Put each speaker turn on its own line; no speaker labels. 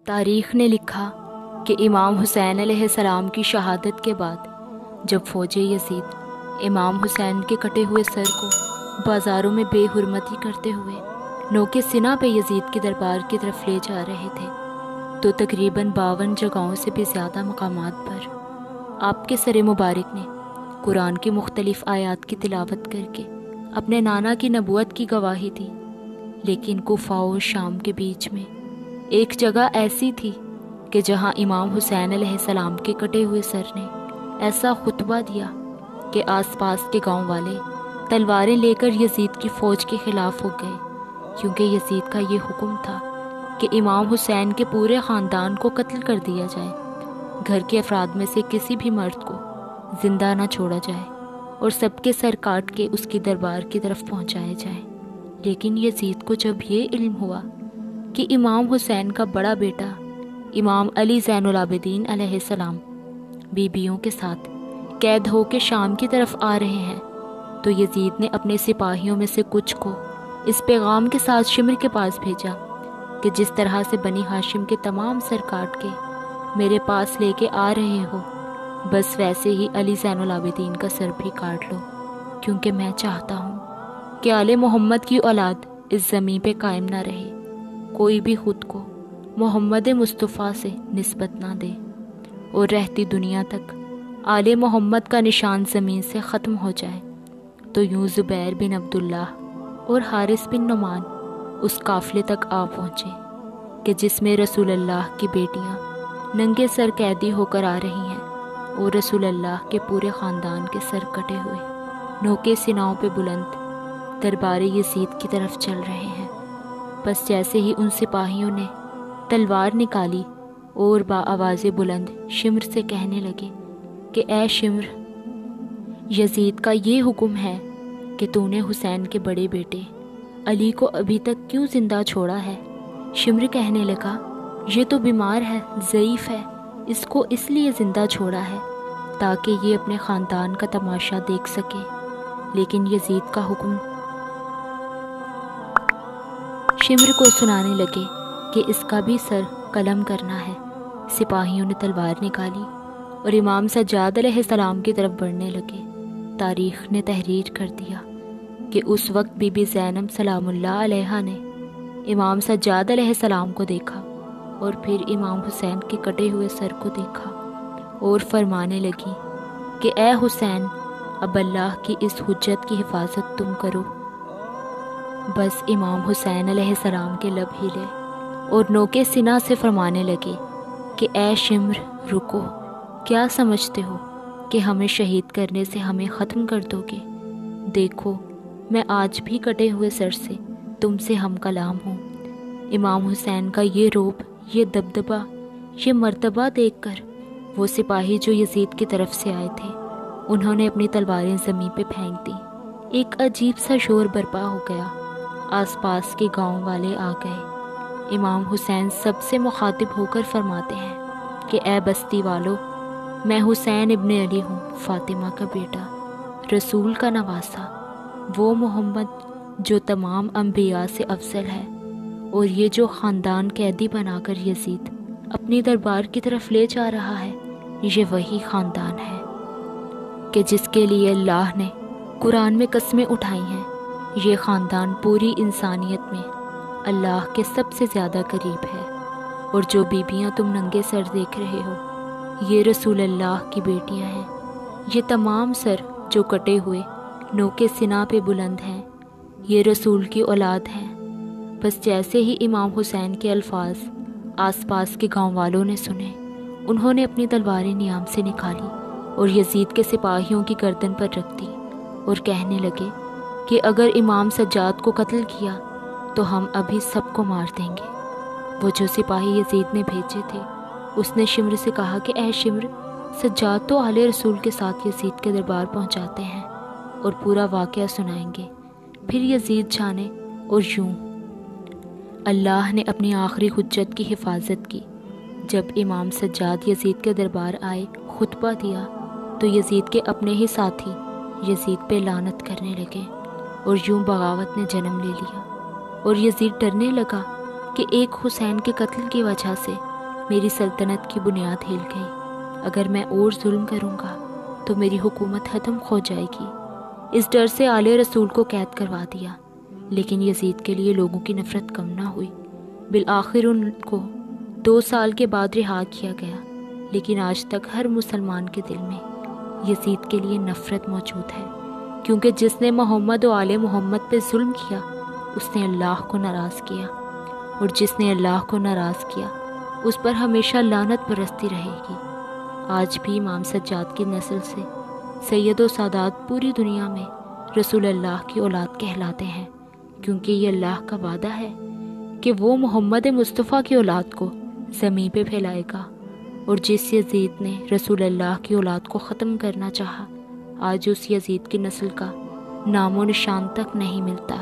تاریخ نے لکھا کہ امام حسین علیہ السلام کی شہادت کے بعد جب فوج یزید امام حسین کے کٹے ہوئے سر کو بازاروں میں بے حرمتی کرتے ہوئے نوکے سینہ پہ یزید کے دربار کی طرف لے جا رہے تھے تو تقریباً 52 جگہوں سے بھی زیادہ مقامات پر آپ کے سر مبارک نے قرآن کی مختلف آیات کی تلاوت کر کے اپنے نانا کی نبوت کی گواہی دی۔ لیکن کوفہ و شام کے بیچ میں ایک جگہ ایسی تھی کہ جہاں امام حسین علیہ السلام کے کٹے ہوئے سر نے ایسا خطبہ دیا کہ آس پاس کے گاؤں والے تلواریں لے کر یزید کی فوج کے خلاف ہو گئے، کیونکہ یزید کا یہ حکم تھا کہ امام حسین کے پورے خاندان کو قتل کر دیا جائے، گھر کے افراد میں سے کسی بھی مرد کو زندہ نہ چھوڑا جائے اور سب کے سر کاٹ کے اس کی دربار کی طرف پہنچائے جائیں۔ لیکن یزید کو جب یہ علم ہوا کہ امام حسین کا بڑا بیٹا امام علی زین العابدین علیہ السلام بیویوں کے ساتھ قید ہو کے شام کی طرف آ رہے ہیں، تو یزید نے اپنے سپاہیوں میں سے کچھ کو اس پیغام کے ساتھ شمر کے پاس بھیجا کہ جس طرح سے بنی ہاشم کے تمام سر کاٹ کے میرے پاس لے کے آ رہے ہو، بس ویسے ہی علی زین العابدین کا سر بھی کاٹ لو، کیونکہ میں چاہتا ہوں کہ آل محمد کی اولاد اس زمین پہ قائم نہ رہے، کوئی بھی خود کو محمد مصطفیٰ سے نسبت نہ دے، اور رہتی دنیا تک آل محمد کا نشان زمین سے ختم ہو جائے۔ تو یوں زبیر بن عبداللہ اور حارث بن نعمان اس قافلے تک آ پہنچے کہ جس میں رسول اللہ کی بیٹیاں ننگے سر قیدی ہو کر آ رہی ہیں، اور رسول اللہ کے پورے خاندان کے سر کٹے ہوئے نوکے سیناؤں پہ بلند دربار یزید کی طرف چل رہے ہیں۔ بس جیسے ہی ان سپاہیوں نے تلوار نکالی اور آواز بلند شمر سے کہنے لگے کہ اے شمر، یزید کا یہ حکم ہے کہ تو نے حسین کے بڑے بیٹے علی کو ابھی تک کیوں زندہ چھوڑا ہے؟ شمر کہنے لگا، یہ تو بیمار ہے، ضعیف ہے، اس کو اس لیے زندہ چھوڑا ہے تاکہ یہ اپنے خاندان کا تماشا دیکھ سکے۔ لیکن یزید کا حکم شمر کو سنانے لگے کہ اس کا بھی سر قلم کرنا ہے۔ سپاہیوں نے تلوار نکالی اور امام سجاد علیہ السلام کی طرف بڑھنے لگے۔ تاریخ نے تحریر کر دیا کہ اس وقت بی بی زینب سلام اللہ علیہا نے امام سجاد علیہ السلام کو دیکھا اور پھر امام حسین کے کٹے ہوئے سر کو دیکھا اور فرمانے لگی کہ اے حسین، اب اللہ کی اس حجت کی حفاظت تم کرو۔ بس امام حسین علیہ السلام کے لب ہلے اور نوکے سینہ سے فرمانے لگے کہ اے شمر، رکو، کیا سمجھتے ہو کہ ہمیں شہید کرنے سے ہمیں ختم کر دو گے؟ دیکھو، میں آج بھی کٹے ہوئے سر سے تم سے ہم کلام ہوں۔ امام حسین کا یہ روب، یہ دبدبہ، یہ مرتبہ دیکھ کر وہ سپاہی جو یزید کی طرف سے آئے تھے، انہوں نے اپنی تلواریں زمین پہ پھینک دیں۔ ایک عجیب سا شور برپا ہو گیا، آس پاس کے گاؤں والے آ گئے۔ امام حسین سب سے مخاطب ہو کر فرماتے ہیں کہ اے بستی والو، میں حسین ابن علی ہوں، فاطمہ کا بیٹا، رسول کا نواسہ، وہ محمد جو تمام انبیاء سے افضل ہے، اور یہ جو خاندان قیدی بنا کر یزید اپنی دربار کی طرف لے جا رہا ہے، یہ وہی خاندان ہے کہ جس کے لیے اللہ نے قرآن میں قسمیں اٹھائی ہیں۔ یہ خاندان پوری انسانیت میں اللہ کے سب سے زیادہ قریب ہے، اور جو بیویاں تم ننگے سر دیکھ رہے ہو، یہ رسول اللہ کی بیٹیاں ہیں۔ یہ تمام سر جو کٹے ہوئے نوکے سینہ پہ بلند ہیں، یہ رسول کی اولاد ہیں۔ بس جیسے ہی امام حسین کے الفاظ آس پاس کے گاؤں والوں نے سنے، انہوں نے اپنی تلواریں نیام سے نکالی اور یزید کے سپاہیوں کی گردن پر رکھ دی اور کہنے لگے کہ اگر امام سجاد کو قتل کیا تو ہم ابھی سب کو مار دیں گے۔ وہ جو سپاہی یزید نے بھیجے تھے، اس نے شمر سے کہا کہ اے شمر، سجاد تو آل رسول کے ساتھ یزید کے دربار پہنچاتے ہیں اور پورا واقعہ سنائیں گے، پھر یزید جانے۔ اور یوں اللہ نے اپنی آخری حجت کی حفاظت کی۔ جب امام سجاد یزید کے دربار آئے، خطبہ دیا، تو یزید کے اپنے ہی ساتھی یزید پہ لعنت کرنے لگے، اور یوں بغاوت نے جنم لے لیا، اور یزید ڈرنے لگا کہ ایک حسین کے قتل کی وجہ سے میری سلطنت کی بنیاد ہل گئی۔ اگر میں اور ظلم کروں گا تو میری حکومت ختم ہو جائے گی۔ اس ڈر سے آل رسول کو قید کروا دیا، لیکن یزید کے لیے لوگوں کی نفرت کم نہ ہوئی۔ بالآخر ان کو 2 سال کے بعد رہا کیا گیا، لیکن آج تک ہر مسلمان کے دل میں یزید کے لیے نفرت موجود ہے، کیونکہ جس نے محمد و آل محمد پہ ظلم کیا اس نے اللہ کو ناراض کیا، اور جس نے اللہ کو ناراض کیا اس پر ہمیشہ لعنت برستی رہے گی۔ آج بھی امام سجاد کی نسل سے سید و سادات پوری دنیا میں رسول اللہ کی اولاد کہلاتے ہیں، کیونکہ یہ اللہ کا وعدہ ہے کہ وہ محمد مصطفیٰ کی اولاد کو زمین پہ پھیلائے گا، اور جس یزید نے رسول اللہ کی اولاد کو ختم کرنا چاہا، آج اس یزید کی نسل کا نام و نشان تک نہیں ملتا۔